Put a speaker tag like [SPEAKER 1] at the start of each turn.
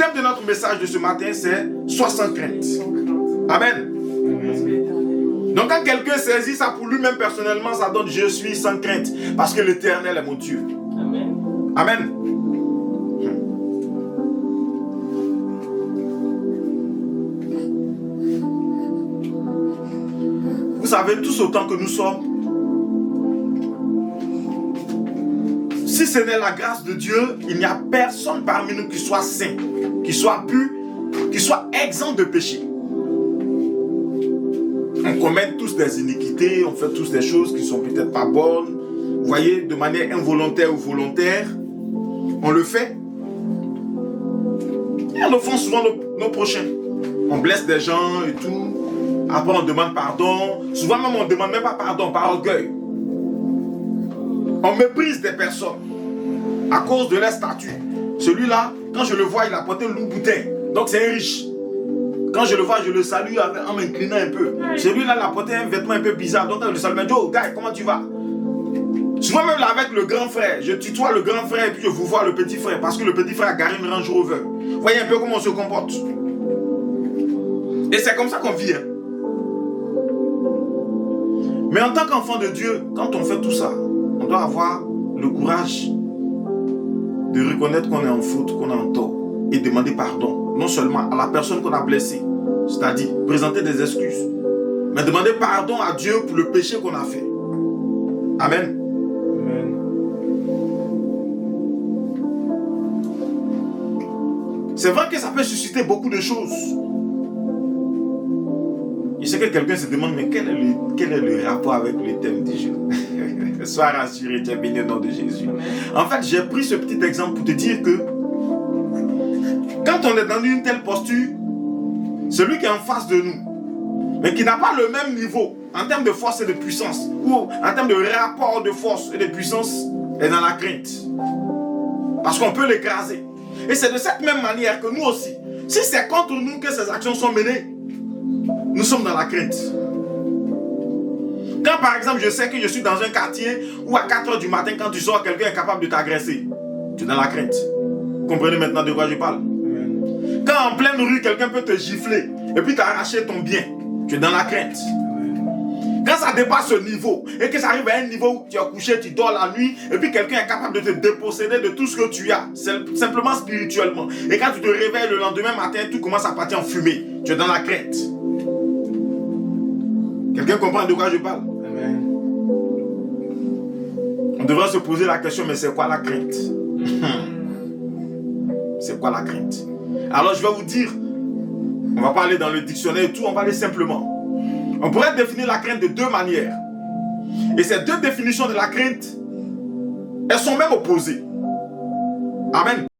[SPEAKER 1] thème de notre message de ce matin, c'est « Sois sans crainte ». Amen. Donc quand quelqu'un saisit ça pour lui-même personnellement, ça donne « Je suis sans crainte » parce que l'Éternel est mon Dieu.
[SPEAKER 2] Amen.
[SPEAKER 1] Amen. Vous savez, tous autant que nous sommes, si ce n'est la grâce de Dieu, il n'y a personne parmi nous qui soit saint, qui soit pur, qui soit exempt de péché. On commet tous des iniquités, on fait tous des choses qui ne sont peut-être pas bonnes. Vous voyez, de manière involontaire ou volontaire, on le fait. Et on offense souvent nos prochains. On blesse des gens et tout. Après, on demande pardon. Souvent même, on ne demande même pas pardon, par orgueil. On méprise des personnes à cause de leur statut. Celui-là, quand je le vois, il a porté le loup-boutin. Donc, c'est un riche. Quand je le vois, je le salue en m'inclinant un peu. Celui-là, il a porté un vêtement un peu bizarre. Donc, quand je le salue, je dis, oh, gars, comment tu vas? Souvent même là avec le grand frère, je tutoie le grand frère et puis je vous vois le petit frère parce que le petit frère a garé une Range Rover. Vous voyez un peu comment on se comporte. Et c'est comme ça qu'on vit. Hein. Mais en tant qu'enfant de Dieu, quand on fait tout ça, on doit avoir le courage de reconnaître qu'on est en faute, qu'on est en tort et demander pardon. Non seulement à la personne qu'on a blessée, c'est-à-dire présenter des excuses, mais demander pardon à Dieu pour le péché qu'on a fait. Amen. C'est vrai que ça peut susciter beaucoup de choses. Je sais que quelqu'un se demande, mais quel est le rapport avec le thème du jour? Sois rassuré, tu es béni au nom de Jésus. En fait, j'ai pris ce petit exemple pour te dire que quand on est dans une telle posture, celui qui est en face de nous, mais qui n'a pas le même niveau en termes de force et de puissance, ou en termes de rapport de force et de puissance, est dans la crainte. Parce qu'on peut l'écraser. Et c'est de cette même manière que nous aussi, si c'est contre nous que ces actions sont menées, nous sommes dans la crainte. Quand par exemple je sais que je suis dans un quartier où à 4 h du matin, quand tu sors, quelqu'un est capable de t'agresser, tu es dans la crainte. Vous comprenez maintenant de quoi je parle? Quand en pleine rue, quelqu'un peut te gifler et puis t'arracher ton bien, tu es dans la crainte. Quand ça dépasse ce niveau et que ça arrive à un niveau où tu es couché, tu dors la nuit et puis quelqu'un est capable de te déposséder de tout ce que tu as, simplement spirituellement. Et quand tu te réveilles le lendemain matin, tout commence à partir en fumée. Tu es dans la crainte. Quelqu'un comprend de quoi je parle? Amen. On devrait se poser la question, mais c'est quoi la crainte? C'est quoi la crainte? Alors je vais vous dire, on va pas aller dans le dictionnaire et tout, on va aller simplement. On pourrait définir la crainte de deux manières. Et ces deux définitions de la crainte, elles sont même opposées. Amen.